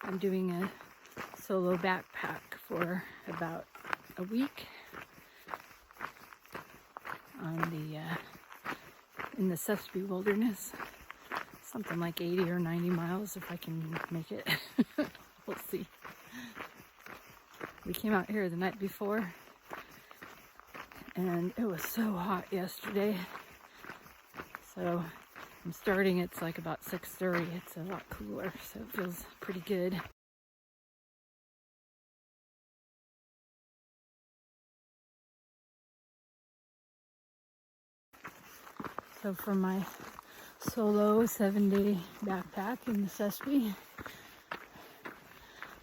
I'm doing a solo backpack for about a week on in the Sespe Wilderness. Something like 80 or 90 miles if I can make it. We'll see. We came out here the night before and it was so hot yesterday. So I'm starting, it's like about 6:30. It's a lot cooler, so it feels pretty good. So for my solo 7-day backpack in the Sespe,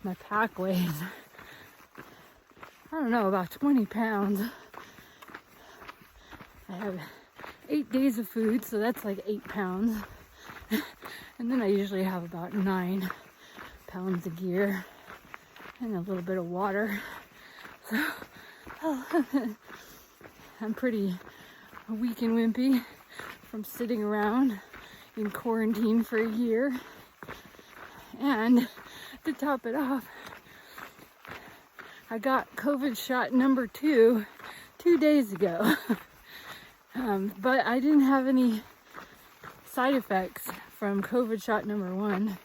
my pack weighs, I don't know, about 20 pounds. I have 8 days of food, so that's like 8 pounds. And then I usually have about 9 pounds of gear and a little bit of water. So I'm pretty weak and wimpy from sitting around in quarantine for a year. And to top it off, I got COVID shot number 2 days ago. But I didn't have any side effects from COVID shot number 1,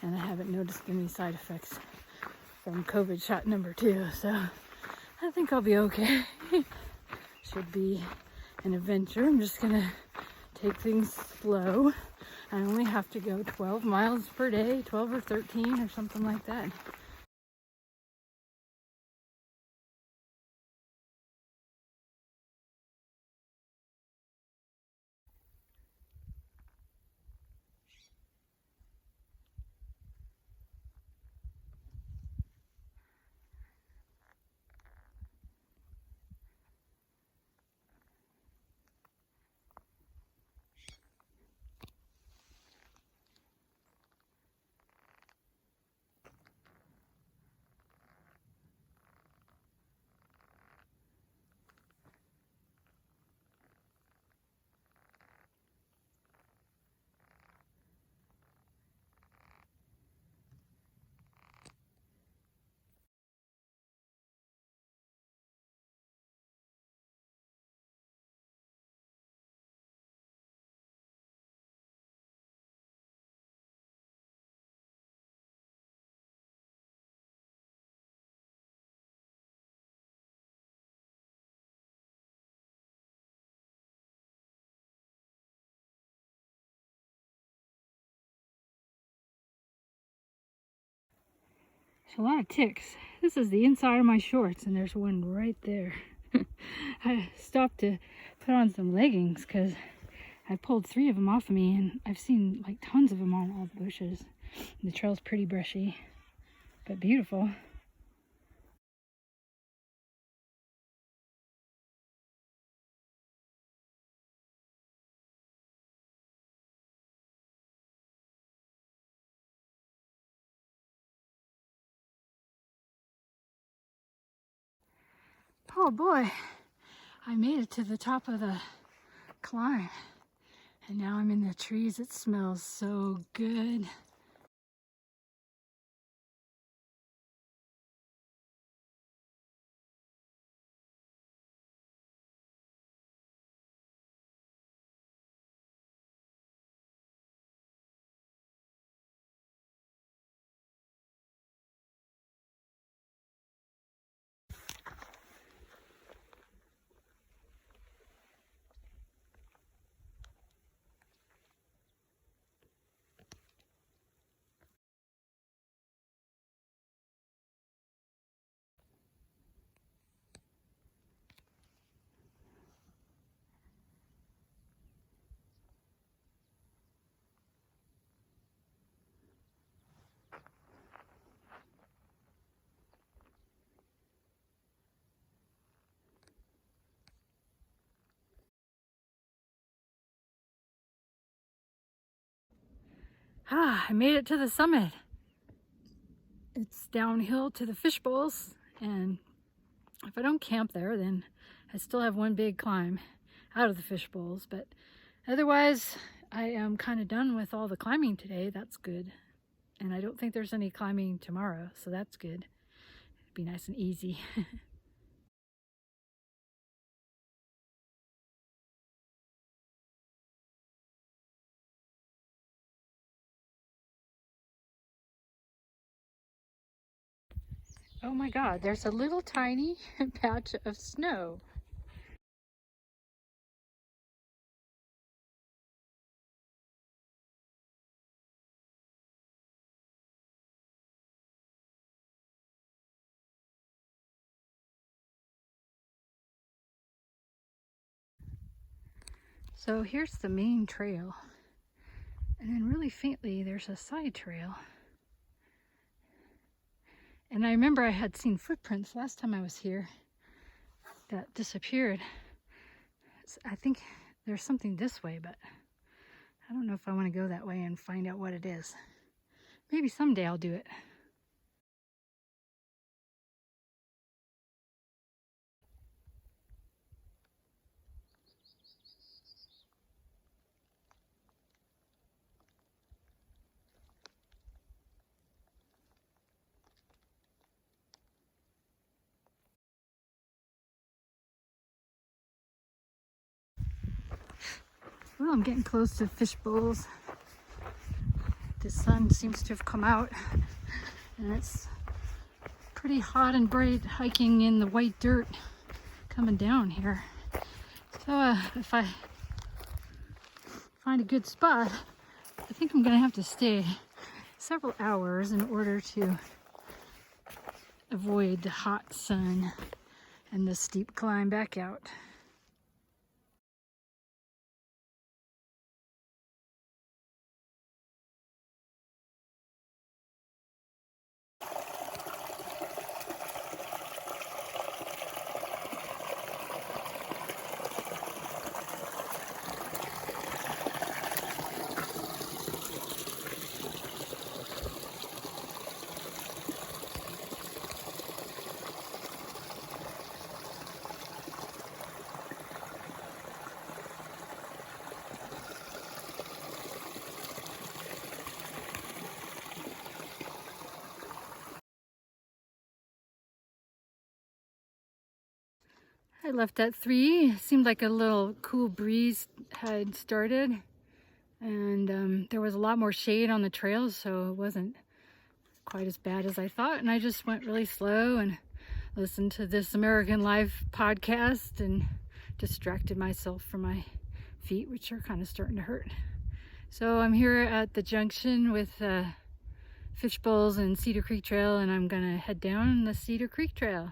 and I haven't noticed any side effects from COVID shot number 2, so I think I'll be okay. Should be an adventure. I'm just gonna take things slow. I only have to go 12 miles per day, 12 or 13 or something like that. There's a lot of ticks. This is the inside of my shorts, and there's one right there. I stopped to put on some leggings because I pulled 3 of them off of me, and I've seen like tons of them on all the bushes. The trail's pretty brushy, but beautiful. Oh boy, I made it to the top of the climb, and now I'm in the trees. It smells so good. I made it to the summit. It's downhill to the Fishbowls, and if I don't camp there, then I still have one big climb out of the Fishbowls, but otherwise I am kind of done with all the climbing today. That's good. And I don't think there's any climbing tomorrow, so that's good. It'd be nice and easy. Oh my God, there's a little tiny patch of snow. So here's the main trail. And then really faintly, there's a side trail. And I remember I had seen footprints last time I was here that disappeared. So I think there's something this way, but I don't know if I want to go that way and find out what it is. Maybe someday I'll do it. Well, I'm getting close to Fishbowls. The sun seems to have come out, and it's pretty hot and bright hiking in the white dirt coming down here. So if I find a good spot, I think I'm gonna have to stay several hours in order to avoid the hot sun and the steep climb back out. I left at 3. It seemed like a little cool breeze had started, and there was a lot more shade on the trails, so it wasn't quite as bad as I thought. And I just went really slow and listened to This American Life podcast and distracted myself from my feet, which are kind of starting to hurt. So I'm here at the junction with Fishbowls and Cedar Creek Trail, and I'm gonna head down the Cedar Creek Trail.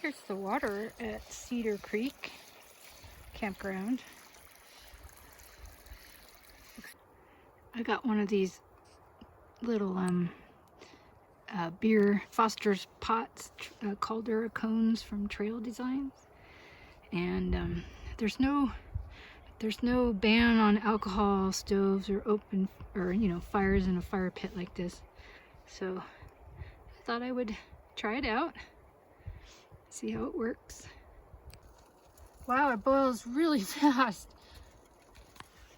Here's the water at Cedar Creek Campground. I got one of these little beer Foster's pots, caldera cones from Trail Designs, and there's no ban on alcohol stoves or open or fires in a fire pit like this. So I thought I would try it out, see how it works. Wow, it boils really fast.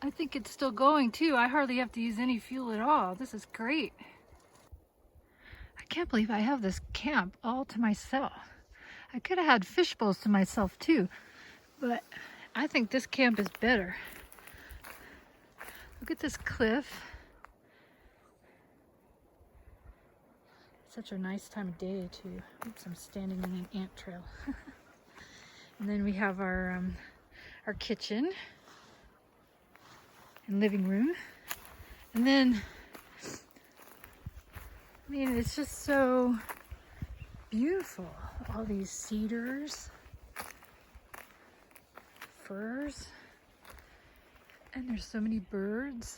I think it's still going too. I hardly have to use any fuel at all. This is great. I can't believe I have this camp all to myself. I could have had Fishbowls to myself too, but I think this camp is better. Look at this cliff. Such a nice time of day too. Oops, I'm standing in an ant trail. And then we have our kitchen and living room. And then, I mean, it's just so beautiful. All these cedars, firs, and there's so many birds.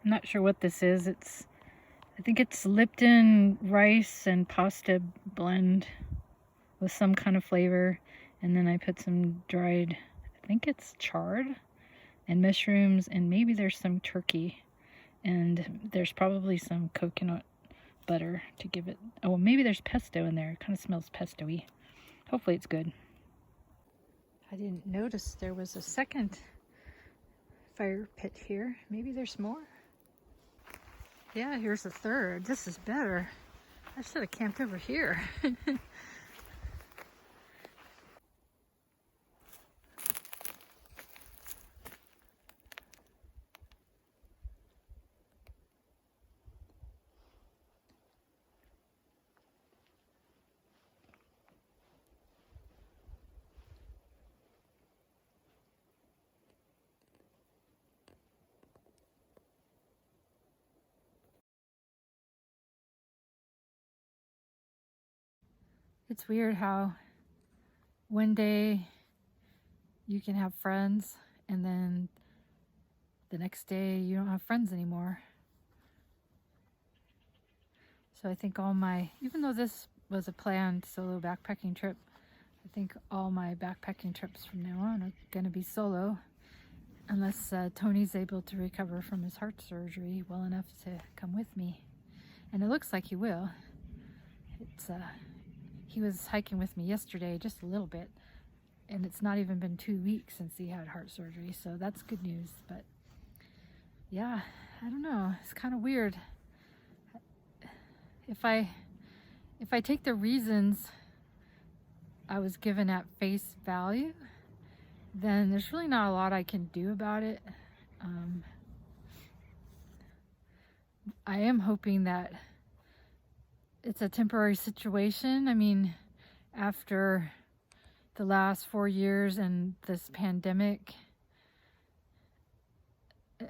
I'm not sure what this is. I think it's Lipton rice and pasta blend with some kind of flavor. And then I put some dried, I think it's chard, and mushrooms, and maybe there's some turkey. And there's probably some coconut butter to give it. Oh, maybe there's pesto in there. It kind of smells pesto-y. Hopefully it's good. I didn't notice there was a second fire pit here. Maybe there's more. Yeah, here's a third. This is better. I should have camped over here. It's weird how one day you can have friends and then the next day you don't have friends anymore. So I think even though this was a planned solo backpacking trip, I think all my backpacking trips from now on are going to be solo, unless Tony's able to recover from his heart surgery well enough to come with me. And it looks like he will. He was hiking with me yesterday, just a little bit, and it's not even been 2 weeks since he had heart surgery, so that's good news. But yeah, I don't know, it's kind of weird. If I take the reasons I was given at face value, then there's really not a lot I can do about it. I am hoping that it's a temporary situation. I mean, after the last 4 years and this pandemic,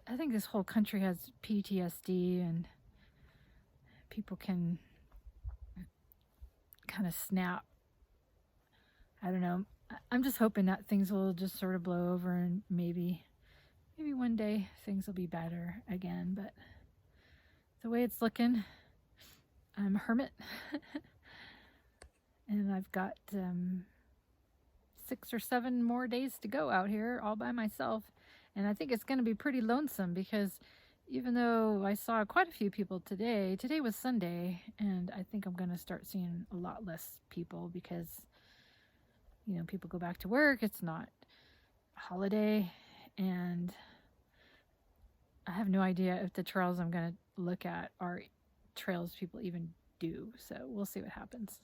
I think this whole country has PTSD, and people can kind of snap. I don't know. I'm just hoping that things will just sort of blow over, and maybe one day things will be better again. But the way it's looking, I'm a hermit. And I've got 6 or 7 more days to go out here all by myself. And I think it's going to be pretty lonesome, because even though I saw quite a few people today was Sunday, and I think I'm going to start seeing a lot less people because, people go back to work. It's not a holiday, and I have no idea if the trails I'm going to look at are trails people even do. So we'll see what happens.